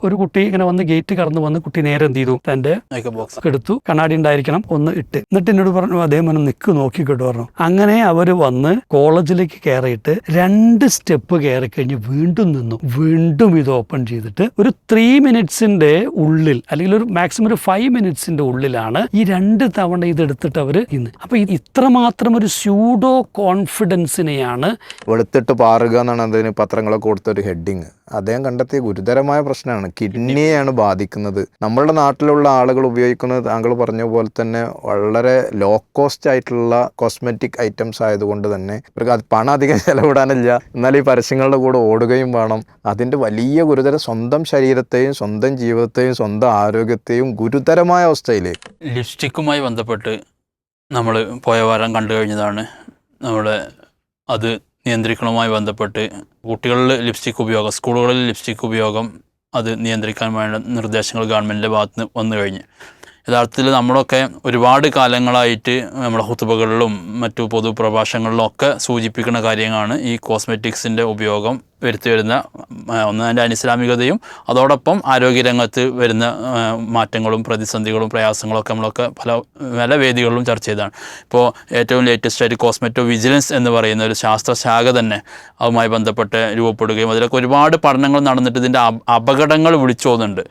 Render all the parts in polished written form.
ഒരു കുട്ടി ഇങ്ങനെ വന്ന് ഗേറ്റ് കടന്നു വന്ന് കുട്ടി നേരെ എന്ത് ചെയ്തു, തൻ്റെ എടുത്തു, കണ്ണാടി ഉണ്ടായിരിക്കണം, ഒന്ന് ഇട്ട്, എന്നിട്ട് എന്നോട് പറഞ്ഞു അദ്ദേഹം നിക്ക് നോക്കിക്കോട്ട് പറഞ്ഞു. അങ്ങനെ അവര് വന്ന് കോളേജിലേക്ക് കയറിയിട്ട് 2 സ്റ്റെപ്പ് കയറി കഴിഞ്ഞ് വീണ്ടും നിന്നു, വീണ്ടും ഇത് ഓപ്പൺ ചെയ്തിട്ട് ഒരു 3 മിനിറ്റ്സിന്റെ ഉള്ളിൽ അല്ലെങ്കിൽ ഒരു മാക്സിമം ഒരു 5 മിനിറ്റ്സിന്റെ ഉള്ളിലാണ് ഈ 2 തവണ ഇത് എടുത്തിട്ട് അവര് ഇന്ന്. അപ്പൊ ഇത്രമാത്രം ഒരു സ്യൂഡോ കോൺഫിഡൻസിനെയാണ് വെളുത്തിട്ട് പാറുക എന്നാണ് അതിന് പത്രങ്ങളൊക്കെ കൊടുത്തൊരു ഹെഡിങ്. അദ്ദേഹം കണ്ടെത്തിയ ഗുരുതരമായ പ്രശ്നമാണ്, കിഡ്നിയെയാണ് ബാധിക്കുന്നത്. നമ്മളുടെ നാട്ടിലുള്ള ആളുകൾ ഉപയോഗിക്കുന്നത് താങ്കൾ പറഞ്ഞ പോലെ തന്നെ വളരെ ലോ കോസ്റ്റ് ആയിട്ടുള്ള കോസ്മെറ്റിക് ഐറ്റംസ് ആയതുകൊണ്ട് തന്നെ ഇവർക്ക് അത് പണം അധികം ചെലവിടാനില്ല, എന്നാൽ ഈ പരസ്യങ്ങളുടെ കൂടെ ഓടുകയും വേണം. അതിൻ്റെ വലിയ ഗുരുതര സ്വന്തം ശരീരത്തെയും സ്വന്തം ജീവിതത്തെയും സ്വന്തം ആരോഗ്യത്തെയും ഗുരുതരമായ അവസ്ഥയിലേക്ക്. ലിപ്സ്റ്റിക്കുമായി ബന്ധപ്പെട്ട് നമ്മൾ പോയ വാരം കണ്ടു കഴിഞ്ഞതാണ്. നമ്മുടെ അത് നിയന്ത്രിക്കണവുമായി ബന്ധപ്പെട്ട് കുട്ടികളിൽ ലിപ്സ്റ്റിക് ഉപയോഗം, സ്കൂളുകളിൽ ലിപ്സ്റ്റിക് ഉപയോഗം അത് നിയന്ത്രിക്കാൻ വേണ്ട നിർദ്ദേശങ്ങൾ ഗവൺമെൻറ്റിൻ്റെ ഭാഗത്ത് നിന്ന് വന്നു കഴിഞ്ഞ്. യഥാർത്ഥത്തിൽ നമ്മളൊക്കെ ഒരുപാട് കാലങ്ങളായിട്ട് നമ്മുടെ ഹുതുബകളിലും മറ്റു പൊതുപ്രഭാഷണങ്ങളിലും ഒക്കെ സൂചിപ്പിക്കുന്ന കാര്യങ്ങളാണ് ഈ കോസ്മെറ്റിക്സിൻ്റെ ഉപയോഗം വരുത്തി വരുന്ന ഒന്ന് അതിൻ്റെ അനിസ്ലാമികതയും അതോടൊപ്പം ആരോഗ്യരംഗത്ത് വരുന്ന മാറ്റങ്ങളും പ്രതിസന്ധികളും പ്രയാസങ്ങളൊക്കെ നമ്മളൊക്കെ പല വേദികളിലും ചർച്ച ചെയ്തതാണ്. ഇപ്പോൾ ഏറ്റവും ലേറ്റസ്റ്റ് ആയിട്ട് കോസ്മെറ്റോ വിജിലൻസ് എന്ന് പറയുന്ന ഒരു ശാസ്ത്രശാഖ തന്നെ അതുമായി ബന്ധപ്പെട്ട് രൂപപ്പെടുകയും അതിലൊക്കെ ഒരുപാട് പഠനങ്ങൾ നടന്നിട്ട് ഇതിൻ്റെ അപകടങ്ങൾ വിളിച്ചോന്നുന്നുണ്ട്.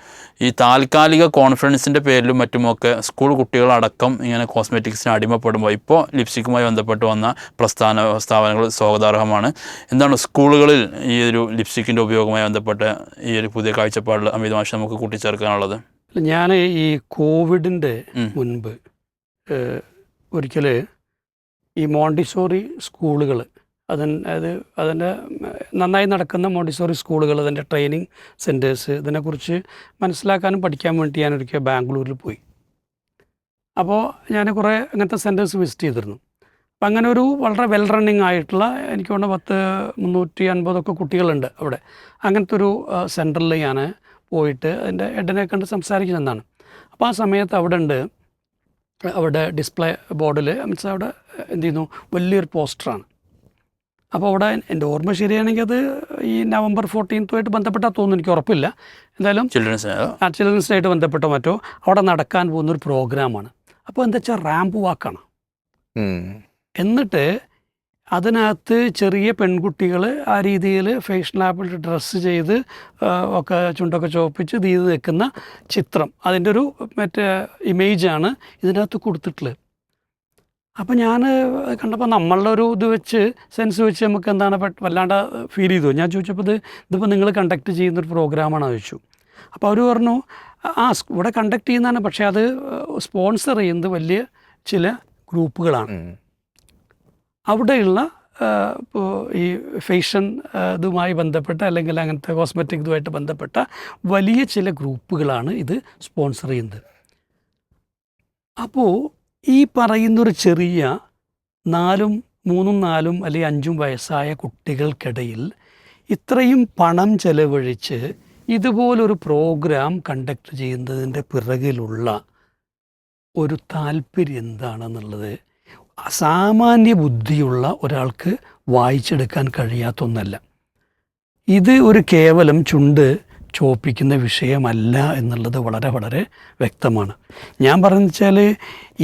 ഈ താൽക്കാലിക കോൺഫിഡൻസിൻ്റെ പേരിലും മറ്റുമൊക്കെ സ്കൂൾ കുട്ടികളടക്കം ഇങ്ങനെ കോസ്മെറ്റിക്സിന് അടിമപ്പെടുമ്പോൾ ഇപ്പോൾ ലിപ്സ്റ്റിക്കുമായി ബന്ധപ്പെട്ട് വന്ന പ്രസ്താവനകൾ സ്വാഗതാർഹമാണ്. എന്താണ് സ്കൂളുകളിൽ ഈ ഒരു ലിപ്സ്റ്റിക്കിൻ്റെ ഉപയോഗവുമായി ബന്ധപ്പെട്ട് ഈ ഒരു പുതിയ കാഴ്ചപ്പാടിൽ അമിത് മാഷ് നമുക്ക് കൂട്ടിച്ചേർക്കാനുള്ളത്? ഞാൻ ഈ കോവിഡിൻ്റെ മുൻപ് ഒരിക്കൽ ഈ മോണ്ടിസോറി സ്കൂളുകൾ അതിൻ്റെ നന്നായി നടക്കുന്ന മോണ്ടിസോറി സ്കൂളുകൾ, അതിൻ്റെ ട്രെയിനിങ് സെൻറ്റേഴ്സ്, ഇതിനെക്കുറിച്ച് മനസ്സിലാക്കാനും പഠിക്കാൻ വേണ്ടി ഞാനൊരിക്കൽ ബാംഗ്ലൂരിൽ പോയി. അപ്പോൾ ഞാൻ കുറേ അങ്ങനത്തെ സെൻറ്റേഴ്സ് വിസിറ്റ് ചെയ്തിരുന്നു. അപ്പം അങ്ങനെ ഒരു വളരെ വെൽ റണ്ണിങ് ആയിട്ടുള്ള, എനിക്ക് തോന്നുന്നു 350 കുട്ടികളുണ്ട് അവിടെ. അങ്ങനത്തെ ഒരു സെൻറ്ററിൽ ഞാൻ പോയിട്ട് അതിൻ്റെ ഹെഡിനെ കണ്ട് സംസാരിക്കുന്നതാണ്. അപ്പോൾ ആ സമയത്ത് അവിടെ ഡിസ്പ്ലേ ബോർഡിൽ മീൻസ് അവിടെ എന്ത് ചെയ്യുന്നു, വലിയൊരു പോസ്റ്ററാണ്. അപ്പോൾ അവിടെ എൻ്റെ ഓർമ്മ ശരിയാണെങ്കിൽ അത് ഈ November 14th ബന്ധപ്പെട്ടാൽ തോന്നുന്നു, എനിക്ക് ഉറപ്പില്ല. എന്തായാലും ചിൽഡ്രൻസ് ഡേ ആയിട്ട് ബന്ധപ്പെട്ടോ മറ്റോ അവിടെ നടക്കാൻ പോകുന്നൊരു പ്രോഗ്രാമാണ്. അപ്പോൾ എന്താ വെച്ചാൽ റാമ്പ് വാക്കാണ്. എന്നിട്ട് അതിനകത്ത് ചെറിയ പെൺകുട്ടികൾ ആ രീതിയിൽ ഫാഷനബിൾ ഡ്രസ്സ് ചെയ്ത് ഒക്കെ ചുണ്ടൊക്കെ ചോപ്പിച്ച് ഇത് ചെയ്ത് നിൽക്കുന്ന ചിത്രം, അതിൻ്റെ ഒരു മറ്റേ ഇമേജാണ് ഇതിനകത്ത് കൊടുത്തിട്ടുള്ളത്. അപ്പം ഞാൻ കണ്ടപ്പോൾ നമ്മളുടെ ഒരു സെൻസ് വെച്ച് നമുക്ക് എന്താണ് വല്ലാണ്ട് ഫീൽ ചെയ്തു. ഞാൻ ചോദിച്ചപ്പോൾ ഇതിപ്പോൾ നിങ്ങൾ കണ്ടക്ട് ചെയ്യുന്നൊരു പ്രോഗ്രാമാണോ ചോദിച്ചു. അപ്പോൾ അവർ പറഞ്ഞു ഇവിടെ കണ്ടക്ട് ചെയ്യുന്നതാണ്, പക്ഷേ അത് സ്പോൺസർ ചെയ്യുന്നത് വലിയ ചില ഗ്രൂപ്പുകളാണ്. അവിടെയുള്ള ഇപ്പോൾ ഈ ഫാഷൻ ഇതുമായി ബന്ധപ്പെട്ട അല്ലെങ്കിൽ അങ്ങനത്തെ കോസ്മെറ്റിക് ഇതുമായിട്ട് ബന്ധപ്പെട്ട വലിയ ചില ഗ്രൂപ്പുകളാണ് ഇത് സ്പോൺസർ ചെയ്യുന്നത്. അപ്പോൾ ഈ പറയുന്നൊരു ചെറിയ 3, 4 അല്ലെങ്കിൽ 5 വയസ്സായ കുട്ടികൾക്കിടയിൽ ഇത്രയും പണം ചെലവഴിച്ച് ഇതുപോലൊരു പ്രോഗ്രാം കണ്ടക്ട് ചെയ്യുന്നതിൻ്റെ പിറകിലുള്ള ഒരു താല്പര്യം എന്താണെന്നുള്ളത് സാമാന്യ ബുദ്ധിയുള്ള ഒരാൾക്ക് വായിച്ചെടുക്കാൻ കഴിയാത്ത ഒന്നല്ല. ഇത് ഒരു കേവലം ചുണ്ട് ചോപ്പിക്കുന്ന വിഷയമല്ല എന്നുള്ളത് വളരെ വളരെ വ്യക്തമാണ്. ഞാൻ പറയുന്നത് വെച്ചാൽ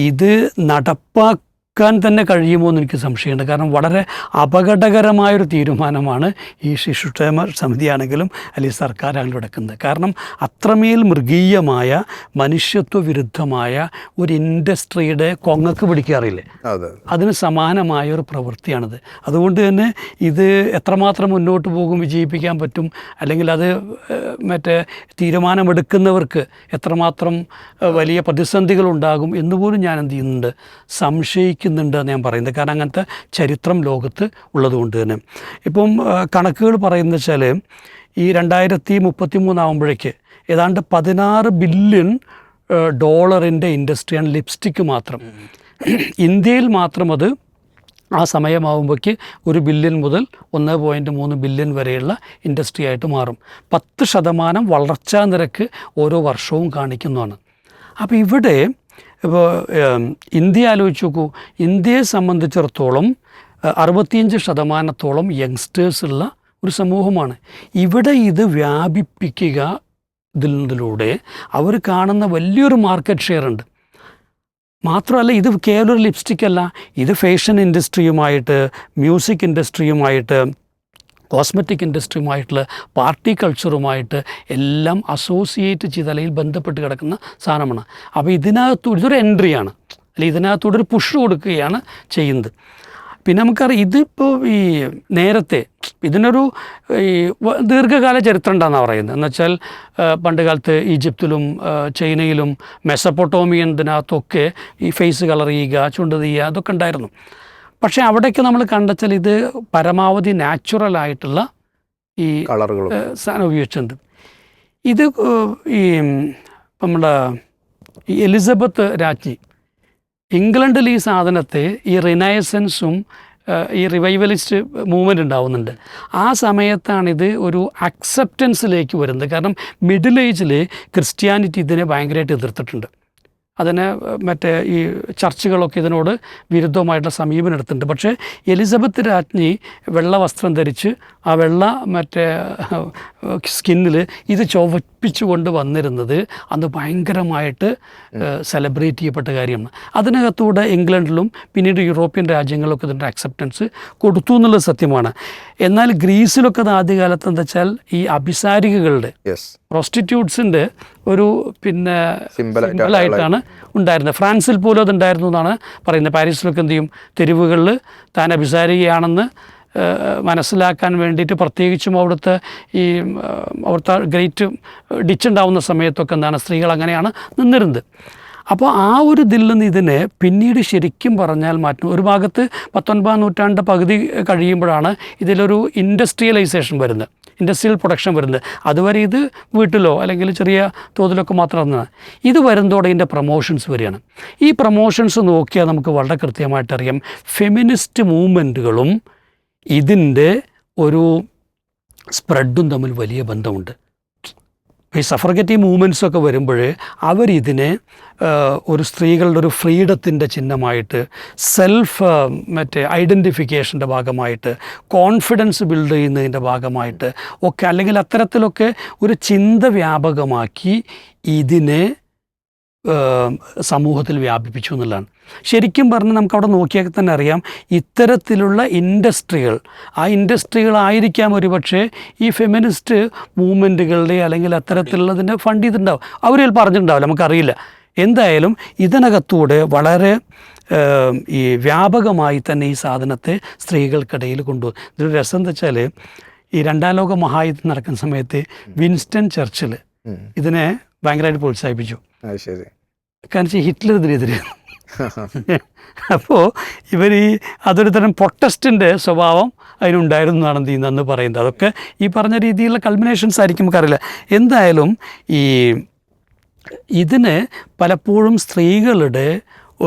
ഇത് നടപ്പാക്കാൻ തന്നെ കഴിയുമോ എന്ന് എനിക്ക് സംശയമുണ്ട്. കാരണം വളരെ അപകടകരമായൊരു തീരുമാനമാണ് ഈ ശിശുക്ഷേമ സമിതിയാണെങ്കിലും അല്ലെങ്കിൽ സർക്കാരാണെങ്കിലും എടുക്കുന്നത്. കാരണം അത്രമേൽ മൃഗീയമായ മനുഷ്യത്വ വിരുദ്ധമായ ഒരു ഇൻഡസ്ട്രിയുടെ കൊങ്ങക്ക് പിടിക്കാറില്ലേ, അതിന് സമാനമായൊരു പ്രവൃത്തിയാണിത്. അതുകൊണ്ട് തന്നെ ഇത് എത്രമാത്രം മുന്നോട്ട് പോകും, വിജയിപ്പിക്കാൻ പറ്റും, അല്ലെങ്കിൽ അത് മറ്റേ തീരുമാനമെടുക്കുന്നവർക്ക് എത്രമാത്രം വലിയ പ്രതിസന്ധികളുണ്ടാകും എന്നുപോലും ഞാൻ എന്ത് ചെയ്യുന്നുണ്ട്, സംശയിക്കുന്നുണ്ട് ഞാൻ പറയുന്നത്. കാരണം അങ്ങനത്തെ ചരിത്രം ലോകത്ത് ഉള്ളതുകൊണ്ട് തന്നെ. ഇപ്പം കണക്കുകൾ പറയുന്നത് വെച്ചാൽ ഈ 2033 ആകുമ്പോഴേക്ക് ഏതാണ്ട് $16 ബില്യൺ ഇൻഡസ്ട്രിയാണ് ലിപ്സ്റ്റിക്ക് മാത്രം. ഇന്ത്യയിൽ മാത്രം അത് ആ സമയമാകുമ്പോഴേക്ക് 1 ബില്യൺ മുതൽ 1.3 ബില്യൺ വരെയുള്ള ഇൻഡസ്ട്രി ആയിട്ട് മാറും. 10% വളർച്ചാ നിരക്ക് ഓരോ വർഷവും കാണിക്കുന്നതാണ്. അപ്പോൾ ഇവിടെ ഇപ്പോൾ ഇന്ത്യ ആലോചിച്ച് നോക്കൂ. ഇന്ത്യയെ സംബന്ധിച്ചിടത്തോളം 65% യങ്സ്റ്റേഴ്സുള്ള ഒരു സമൂഹമാണ്. ഇവിടെ ഇത് വ്യാപിപ്പിക്കുക ഇതിലൂടെ അവർ കാണുന്ന വലിയൊരു മാർക്കറ്റ് ഷെയർ ഉണ്ട്. മാത്രമല്ല ഇത് കേവലം ഒരു ലിപ്സ്റ്റിക് അല്ല, ഇത് ഫാഷൻ ഇൻഡസ്ട്രിയുമായിട്ട്, മ്യൂസിക് ഇൻഡസ്ട്രിയുമായിട്ട്, കോസ്മെറ്റിക് ഇൻഡസ്ട്രിയുമായിട്ടുള്ള, പാർട്ടി കൾച്ചറുമായിട്ട് എല്ലാം അസോസിയേറ്റ് ചെയ്ത് അല്ലെങ്കിൽ ബന്ധപ്പെട്ട് കിടക്കുന്ന സാധനമാണ്. അപ്പോൾ ഇതൊരു എൻട്രിയാണ്, അല്ലെങ്കിൽ ഇതിനകത്തൂടെ ഒരു പുഷ് കൊടുക്കുകയാണ് ചെയ്യുന്നത്. പിന്നെ നമുക്കറിയാം ഇതിപ്പോൾ ഈ നേരത്തെ ഇതിനൊരു ഈ ദീർഘകാല ചരിത്രം ഉണ്ടെന്നാണ് പറയുന്നത്. എന്നുവെച്ചാൽ പണ്ട് കാലത്ത് ഈജിപ്തിലും ചൈനയിലും മെസപ്പൊട്ടോമിയൻ ഇതിനകത്തൊക്കെ ഈ ഫേസ് കളർ ചെയ്യുക, ചുണ്ട് ചെയ്യുക അതൊക്കെ ഉണ്ടായിരുന്നു. പക്ഷേ അവിടേക്ക് നമ്മൾ കണ്ടെച്ചാൽ ഇത് പരമാവധി നാച്ചുറലായിട്ടുള്ള ഈ കളറുകൾ സാധനം ഉപയോഗിച്ചിട്ടുണ്ട്. ഇത് ഈ നമ്മുടെ ഈ എലിസബത്ത് രാജ്ഞി ഇംഗ്ലണ്ടിൽ ഈ സാധനത്തെ ഈ റിനൈസൻസും ഈ റിവൈവലിസ്റ്റ് മൂവ്മെൻ്റ് ഉണ്ടാവുന്നുണ്ട്. ആ സമയത്താണിത് ഒരു അക്സെപ്റ്റൻസിലേക്ക് വരുന്നത്. കാരണം മിഡിൽ ഏജിൽ ക്രിസ്ത്യാനിറ്റി ഇതിനെ ഭയങ്കരമായിട്ട് എതിർത്തിട്ടുണ്ട്. അതിനെ മറ്റേ ഈ ചർച്ചുകളൊക്കെ ഇതിനോട് വിരുദ്ധമായിട്ടുള്ള സമീപനം എടുത്തിട്ടുണ്ട്. പക്ഷേ എലിസബത്ത് രാജ്ഞി വെള്ള വസ്ത്രം ധരിച്ച് ആ വെള്ള മറ്റേ സ്കിന്നിൽ ഇത് ചുവപ്പിച്ചുകൊണ്ട് വന്നിരുന്നത് അന്ന് ഭയങ്കരമായിട്ട് സെലിബ്രേറ്റ് ചെയ്യപ്പെട്ട കാര്യമാണ്. അതിനകത്തൂടെ ഇംഗ്ലണ്ടിലും പിന്നീട് യൂറോപ്യൻ രാജ്യങ്ങളിലൊക്കെ ഇതിൻ്റെ അക്സെപ്റ്റൻസ് കൊടുത്തു എന്നുള്ളത് സത്യമാണ്. എന്നാൽ ഗ്രീസിലൊക്കെ അത് ആദ്യകാലത്ത് എന്താ വെച്ചാൽ ഈ അഭിസാരികകളുടെ പ്രോസ്റ്റിറ്റ്യൂട്ട്സിൻ്റെ ഒരു പിന്നെ സിമ്പിളായിട്ടാണ് ഉണ്ടായിരുന്നത്. ഫ്രാൻസിൽ പോലും അതുണ്ടായിരുന്നു എന്നാണ് പറയുന്നത്. പാരീസിലൊക്കെ എന്ത് ചെയ്യും, തെരുവുകളിൽ താൻ അഭിസാരികയാണെന്ന് മനസ്സിലാക്കാൻ വേണ്ടിയിട്ട് പ്രത്യേകിച്ചും അവിടുത്തെ ഗ്രേറ്റ് ഡിച്ച് ഉണ്ടാവുന്ന സമയത്തൊക്കെ എന്താണ് സ്ത്രീകൾ അങ്ങനെയാണ് നിന്നിരുന്നത്. അപ്പോൾ ആ ഒരു ഇതിൽ നിന്ന് ഇതിനെ പിന്നീട് ശരിക്കും പറഞ്ഞാൽ മാറ്റും. ഒരു ഭാഗത്ത് 19-ാം നൂറ്റാണ്ട് പകുതി കഴിയുമ്പോഴാണ് ഇതിലൊരു ഇൻഡസ്ട്രിയലൈസേഷൻ വരുന്നത്, ഇൻഡസ്ട്രിയൽ പ്രൊഡക്ഷൻ വരുന്നത്. അതുവരെ ഇത് വീട്ടിലോ അല്ലെങ്കിൽ ചെറിയ തോതിലൊക്കെ മാത്രമാണ്. ഇത് വരുന്നതോടെ ഇതിൻ്റെ പ്രൊമോഷൻസ് വരികയാണ്. ഈ പ്രൊമോഷൻസ് നോക്കിയാൽ നമുക്ക് വളരെ കൃത്യമായിട്ടറിയാം ഫെമിനിസ്റ്റ് മൂവ്മെൻറ്റുകളും ഇതിൻ്റെ ഒരു സ്പ്രെഡും തമ്മിൽ വലിയ ബന്ധമുണ്ട്. ഈ സഫർഗറ്റീവ് മൂവ്മെൻറ്റ്സൊക്കെ വരുമ്പോൾ അവരിതിനെ ഒരു സ്ത്രീകളുടെ ഒരു ഫ്രീഡത്തിൻ്റെ ചിഹ്നമായിട്ട്, സെൽഫ് ഐഡൻറ്റിഫിക്കേഷൻ്റെ ഭാഗമായിട്ട്, കോൺഫിഡൻസ് ബിൽഡ് ചെയ്യുന്നതിൻ്റെ ഭാഗമായിട്ട് ഒക്കെ, അല്ലെങ്കിൽ അത്തരത്തിലൊക്കെ ഒരു ചിന്ത വ്യാപകമാക്കി ഇതിനെ സമൂഹത്തിൽ വ്യാപിപ്പിച്ചു എന്നുള്ളതാണ്. ശരിക്കും പറഞ്ഞാൽ നമുക്കവിടെ നോക്കിയാൽ തന്നെ അറിയാം ഇത്തരത്തിലുള്ള ഇൻഡസ്ട്രികൾ, ആ ഇൻഡസ്ട്രികളായിരിക്കാം ഒരുപക്ഷെ ഈ ഫെമിനിസ്റ്റ് മൂവ്മെൻറ്റുകളുടെ അല്ലെങ്കിൽ അത്തരത്തിലുള്ളതിൻ്റെ ഫണ്ട് ചെയ്തിട്ടുണ്ടാവും. അവർ ചിലപ്പോൾ പറഞ്ഞിട്ടുണ്ടാവില്ല, നമുക്കറിയില്ല. എന്തായാലും ഇതിനകത്തൂടെ വളരെ ഈ വ്യാപകമായി തന്നെ ഈ സാധനത്തെ സ്ത്രീകൾക്കിടയിൽ കൊണ്ടുപോകും. ഇതൊരു രസം എന്താ വെച്ചാൽ ഈ 2ാം ലോക മഹായുദ്ധം നടക്കുന്ന സമയത്ത് വിൻസ്റ്റൺ ചർച്ചിൽ ഇതിനെ ഭയങ്കരമായിട്ട് പ്രോത്സാഹിപ്പിച്ചു. കാരണം വെച്ചാൽ ഹിറ്റ്ലർ ഇതിനെതിരെ. അപ്പോൾ ഇവർ അതൊരു തരം പ്രൊട്ടസ്റ്റിൻ്റെ സ്വഭാവം അതിനുണ്ടായിരുന്നു എന്നാണ് എന്ത് ചെയ്യുന്നതെന്ന് പറയുന്നത്. അതൊക്കെ ഈ പറഞ്ഞ രീതിയിലുള്ള കൾമിനേഷൻസ് ആയിരിക്കും, നമുക്കറിയില്ല. എന്തായാലും ഈ ഇതിന് പലപ്പോഴും സ്ത്രീകളുടെ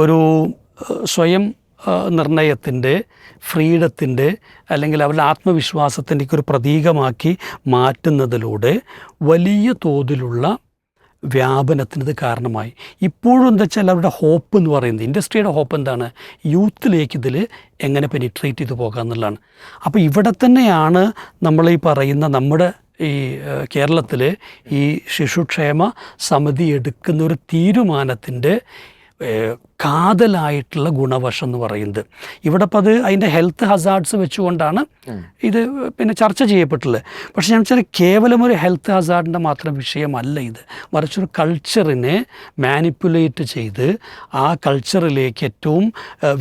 ഒരു സ്വയം നിർണയത്തിൻ്റെ, ഫ്രീഡത്തിൻ്റെ അല്ലെങ്കിൽ അവരുടെ ആത്മവിശ്വാസത്തിൻ്റെ ഒരു പ്രതീകമാക്കി മാറ്റുന്നതിലൂടെ വലിയ തോതിലുള്ള വ്യാപനത്തിനത് കാരണമായി. ഇപ്പോഴും എന്താ വെച്ചാൽ അവരുടെ ഹോപ്പ് എന്ന് പറയുന്നത്, ഇൻഡസ്ട്രിയുടെ ഹോപ്പ് എന്താണ്, യൂത്തിലേക്ക് ഇതിൽ എങ്ങനെ പെനിട്രേറ്റ് ചെയ്ത് പോകാം എന്നുള്ളതാണ്. അപ്പോൾ ഇവിടെ തന്നെയാണ് നമ്മൾ ഈ പറയുന്ന നമ്മുടെ ഈ കേരളത്തിൽ ഈ ശിശുക്ഷേമ സമിതി എടുക്കുന്ന ഒരു തീരുമാനത്തിൻ്റെ കാതലായിട്ടുള്ള ഗുണവശം എന്ന് പറയുന്നത്. ഇവിടെ ഇപ്പോൾ അത് അതിൻ്റെ ഹെൽത്ത് ഹസാർഡ്സ് വെച്ചുകൊണ്ടാണ് ഇത് പിന്നെ ചർച്ച ചെയ്യപ്പെട്ടുള്ളത്. പക്ഷേ ഞാൻ വെച്ചാൽ കേവലം ഒരു ഹെൽത്ത് ഹസാർഡിൻ്റെ മാത്രം വിഷയമല്ല ഇത്, മറിച്ചൊരു കൾച്ചറിനെ മാനിപ്പുലേറ്റ് ചെയ്ത് ആ കൾച്ചറിലേക്ക് ഏറ്റവും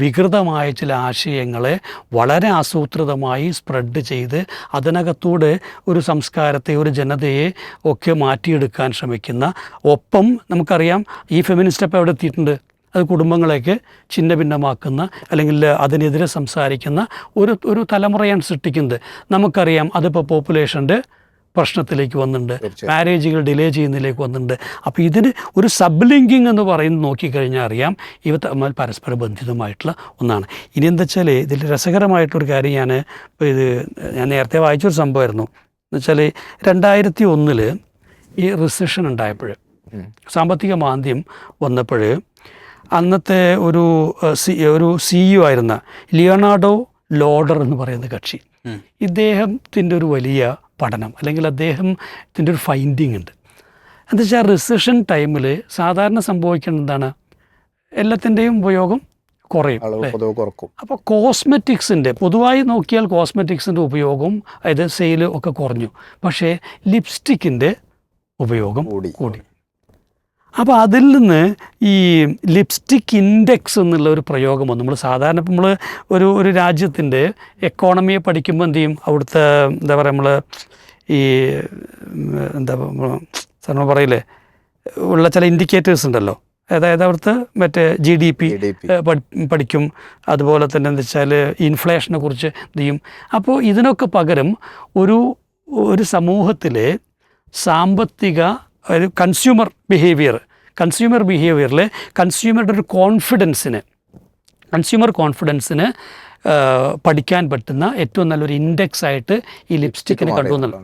വികൃതമായ ചില ആശയങ്ങളെ വളരെ ആസൂത്രിതമായി സ്പ്രെഡ് ചെയ്ത് അതിനകത്തൂടെ ഒരു സംസ്കാരത്തെ, ഒരു ജനതയെ ഒക്കെ മാറ്റിയെടുക്കാൻ ശ്രമിക്കുന്ന, ഒപ്പം നമുക്കറിയാം ഈ ഫെമിനിസ്റ്റ് അപ്പോൾ എവിടെ എത്തിയിട്ടുണ്ട്, അത് കുടുംബങ്ങളെയൊക്കെ ഛിന്ന ഭിന്നമാക്കുന്ന അല്ലെങ്കിൽ അതിനെതിരെ സംസാരിക്കുന്ന ഒരു തലമുറയാണ് സൃഷ്ടിക്കുന്നത്. നമുക്കറിയാം അതിപ്പോൾ പോപ്പുലേഷൻ്റെ പ്രശ്നത്തിലേക്ക് വന്നിട്ടുണ്ട്, മാരേജുകൾ ഡിലേ ചെയ്യുന്നതിലേക്ക് വന്നിട്ടുണ്ട്. അപ്പോൾ ഇതിന് ഒരു സബ് ലിങ്കിങ് എന്ന് പറയുന്നത് നോക്കിക്കഴിഞ്ഞാൽ അറിയാം ഇവ തമ്മിൽ പരസ്പര ബന്ധിതമായിട്ടുള്ള ഒന്നാണ്. ഇനി എന്താ വെച്ചാൽ ഇതിൽ രസകരമായിട്ടൊരു കാര്യം ഞാൻ നേരത്തെ വായിച്ചൊരു സംഭവമായിരുന്നു. എന്നുവെച്ചാൽ 2001 ഈ റിസഷൻ ഉണ്ടായപ്പോൾ, സാമ്പത്തിക മാന്ദ്യം വന്നപ്പോൾ, അന്നത്തെ ഒരു CEO ആയിരുന്ന ലിയോണാർഡോ ലോഡർ എന്ന് പറയുന്ന കക്ഷി, ഇദ്ദേഹത്തിൻ്റെ ഒരു വലിയ പഠനം അല്ലെങ്കിൽ അദ്ദേഹത്തിൻ്റെ ഒരു ഫൈൻഡിങ് ഉണ്ട്. എന്താ വെച്ചാൽ റിസഷൻ ടൈമിൽ സാധാരണ സംഭവിക്കുന്നത് എന്താണ്, എല്ലാത്തിൻ്റെയും ഉപയോഗം കുറയും അളവ് അല്ലേ? പൊതുവെ കുറക്കും. അപ്പോൾ കോസ്മെറ്റിക്സിൻ്റെ പൊതുവായി നോക്കിയാൽ കോസ്മെറ്റിക്സിൻ്റെ ഉപയോഗം, അതായത് സെയിൽ ഒക്കെ കുറഞ്ഞു. പക്ഷേ ലിപ്സ്റ്റിക്കിൻ്റെ ഉപയോഗം കൂടി. അപ്പോൾ അതിൽ നിന്ന് ഈ ലിപ്സ്റ്റിക് ഇൻഡെക്സ് എന്നുള്ള ഒരു പ്രയോഗം വന്നു. നമ്മൾ സാധാരണ നമ്മൾ ഒരു രാജ്യത്തിൻ്റെ എക്കോണമിയെ പഠിക്കുമ്പോൾ എന്ത് ചെയ്യും, അവിടുത്തെ എന്താ പറയുക, നമ്മൾ ഈ എന്താ നമ്മൾ പറയില്ലേ, ഉള്ള ചില ഇൻഡിക്കേറ്റേഴ്സ് ഉണ്ടല്ലോ, അതായത് അവിടുത്തെ മറ്റേ GDP പഠിക്കും. അതുപോലെ തന്നെ എന്താ വെച്ചാൽ ഇൻഫ്ലേഷനെ കുറിച്ച് എന്ത് ചെയ്യും. അപ്പോൾ ഇതിനൊക്കെ പകരം ഒരു സമൂഹത്തിലെ സാമ്പത്തിക ഒരു കൺസ്യൂമർ ബിഹേവിയറിൽ കൺസ്യൂമറുടെ ഒരു കൺസ്യൂമർ കോൺഫിഡൻസിന് പഠിക്കാൻ പറ്റുന്ന ഏറ്റവും നല്ലൊരു ഇൻഡെക്സ് ആയിട്ട് ഈ ലിപ്സ്റ്റിക്കിനെ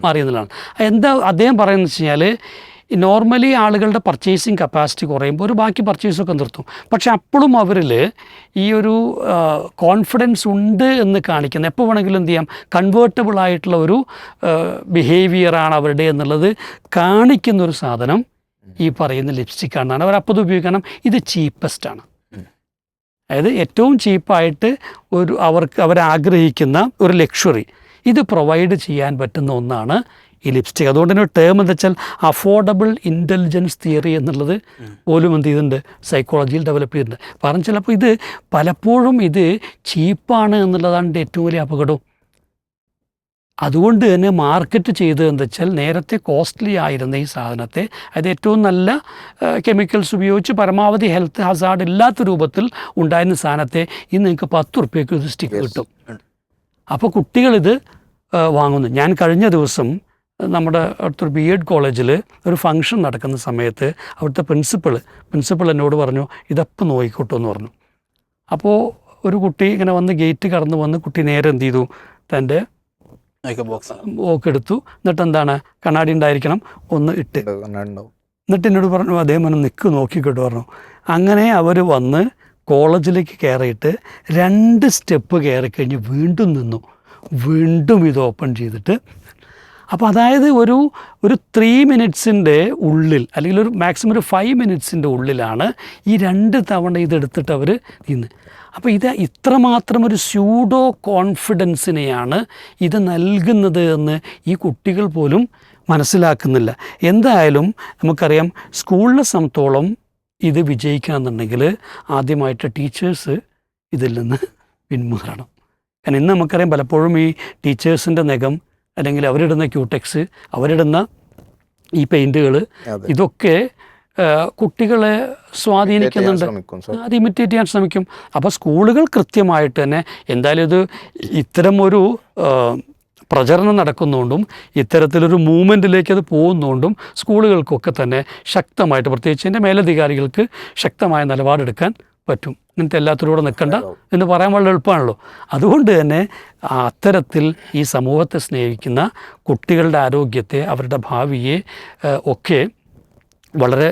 മാറിയെന്നുള്ളതാണ്. എന്താ അദ്ദേഹം പറയുന്നത് വെച്ച് കഴിഞ്ഞാൽ, നോർമലി ആളുകളുടെ പർച്ചേസിങ് കപ്പാസിറ്റി കുറയുമ്പോൾ ഒരു ബാക്കി പർച്ചേസൊക്കെ നിർത്തും. പക്ഷെ അപ്പോഴും അവരിൽ ഈ ഒരു കോൺഫിഡൻസ് ഉണ്ട് എന്ന് കാണിക്കുന്ന, എപ്പോൾ വേണമെങ്കിലും എന്ത് ചെയ്യാം, കൺവേർട്ടബിൾ ആയിട്ടുള്ള ഒരു ബിഹേവിയറാണ് അവരുടെ എന്നുള്ളത് കാണിക്കുന്ന ഒരു സാധനം ഈ പറയുന്ന ലിപ്സ്റ്റിക്കാണെന്നാണ് അവരപ്പോൾ ഉപയോഗിക്കണം. ഇത് ചീപ്പസ്റ്റാണ്, അതായത് ഏറ്റവും ചീപ്പായിട്ട് അവരാഗ്രഹിക്കുന്ന ഒരു ലക്ഷറി ഇത് പ്രൊവൈഡ് ചെയ്യാൻ പറ്റുന്ന ഒന്നാണ് ഈ ലിപ്സ്റ്റിക്. അതുകൊണ്ട് തന്നെ ടേം എന്താ വെച്ചാൽ അഫോർഡബിൾ ഇൻ്റലിജൻസ് തിയറി എന്നുള്ളത് പോലും എന്ത് ചെയ്തിട്ടുണ്ട്, സൈക്കോളജിയിൽ ഡെവലപ്പ് ചെയ്തിട്ടുണ്ട്. കാരണം ചിലപ്പോൾ ഇത് പലപ്പോഴും ഇത് ചീപ്പാണ് എന്നുള്ളതാണ് ഏറ്റവും വലിയ അപകടം. അതുകൊണ്ട് തന്നെ മാർക്കറ്റ് ചെയ്തത് എന്താ വെച്ചാൽ, നേരത്തെ കോസ്റ്റ്ലി ആയിരുന്ന ഈ സാധനത്തെ, അത് ഏറ്റവും നല്ല കെമിക്കൽസ് ഉപയോഗിച്ച് പരമാവധി ഹെൽത്ത് ഹസാർഡ് ഇല്ലാത്ത രൂപത്തിൽ ഉണ്ടായിരുന്ന സാധനത്തെ ഇന്ന് നിങ്ങൾക്ക് 10 ഉറുപ്പ്യക്ക് ഒരു സ്റ്റിക്ക് കിട്ടും. അപ്പോൾ കുട്ടികളിത് വാങ്ങുന്നു. ഞാൻ കഴിഞ്ഞ ദിവസം നമ്മുടെ അടുത്തൊരു BEd കോളേജിൽ ഒരു ഫംഗ്ഷൻ നടക്കുന്ന സമയത്ത് അവിടുത്തെ പ്രിൻസിപ്പൾ എന്നോട് പറഞ്ഞു, ഇതപ്പം നോക്കിക്കോട്ടോ എന്ന് പറഞ്ഞു. അപ്പോൾ ഒരു കുട്ടി ഇങ്ങനെ വന്ന് ഗേറ്റ് കടന്ന് വന്ന് കുട്ടി നേരെ എന്ത് ചെയ്തു, തൻ്റെ ബോക്സ് എടുത്തു. എന്നിട്ട് എന്താണ്, കണ്ണാടി ഉണ്ടായിരിക്കണം, ഒന്ന് ഇട്ട്, എന്നിട്ട് എന്നോട് പറഞ്ഞു, അതേ മനം നിൽക്ക് നോക്കിക്കോട്ട് പറഞ്ഞു. അങ്ങനെ അവർ വന്ന് കോളേജിലേക്ക് കയറിയിട്ട് 2 സ്റ്റെപ്പ് കയറി കഴിഞ്ഞ് വീണ്ടും നിന്നു, വീണ്ടും ഇത് ഓപ്പൺ ചെയ്തിട്ട്. അപ്പോൾ അതായത് ഒരു 3 മിനിറ്റ്സിൻ്റെ ഉള്ളിൽ, അല്ലെങ്കിൽ ഒരു മാക്സിമം ഒരു 5 മിനിറ്റ്സിൻ്റെ ഉള്ളിലാണ് ഈ 2 തവണ ഇതെടുത്തിട്ട് അവർ നിന്ന്. അപ്പോൾ ഇത് ഇത്രമാത്രം ഒരു സ്യൂഡോ കോൺഫിഡൻസിനെയാണ് ഇത് നൽകുന്നത് എന്ന് ഈ കുട്ടികൾ പോലും മനസ്സിലാക്കുന്നില്ല. എന്തായാലും നമുക്കറിയാം, സ്കൂളിനെ സംബന്ധിച്ചോളം ഇത് വിജയിക്കണമെന്നുണ്ടെങ്കിൽ ആദ്യമായിട്ട് ടീച്ചേഴ്സ് ഇതിൽ നിന്ന് പിന്മാറണം. കാരണം ഇന്ന് നമുക്കറിയാം, പലപ്പോഴും ഈ ടീച്ചേഴ്സിൻ്റെ നഖം, അല്ലെങ്കിൽ അവരിടുന്ന ക്യൂടെക്സ്, അവരിടുന്ന ഈ പെയിൻറ്റുകൾ, ഇതൊക്കെ കുട്ടികളെ സ്വാധീനിക്കുന്നുണ്ട്, അത് ഇമിറ്റേറ്റ് ചെയ്യാൻ ശ്രമിക്കും. അപ്പോൾ സ്കൂളുകൾ കൃത്യമായിട്ട് തന്നെ എന്തായാലും ഇത് ഇത്തരം ഒരു പ്രചരണം നടക്കുന്നതുകൊണ്ടും ഇത്തരത്തിലൊരു മൂവ്മെൻറ്റിലേക്ക് അത് പോകുന്നതുകൊണ്ടും സ്കൂളുകൾക്കൊക്കെ തന്നെ ശക്തമായിട്ട്, പ്രത്യേകിച്ച് എൻ്റെ മേലധികാരികൾക്ക് ശക്തമായ നിലപാടെടുക്കാൻ പറ്റും. ഇങ്ങനത്തെ എല്ലാത്തിലൂടെ നിൽക്കണ്ട എന്ന് പറയാൻ വളരെ എളുപ്പമാണല്ലോ. അതുകൊണ്ട് തന്നെ അത്തരത്തിൽ ഈ സമൂഹത്തെ സ്നേഹിക്കുന്ന കുട്ടികളുടെ ആരോഗ്യത്തെ, അവരുടെ ഭാവിയെ ഒക്കെ വളരെ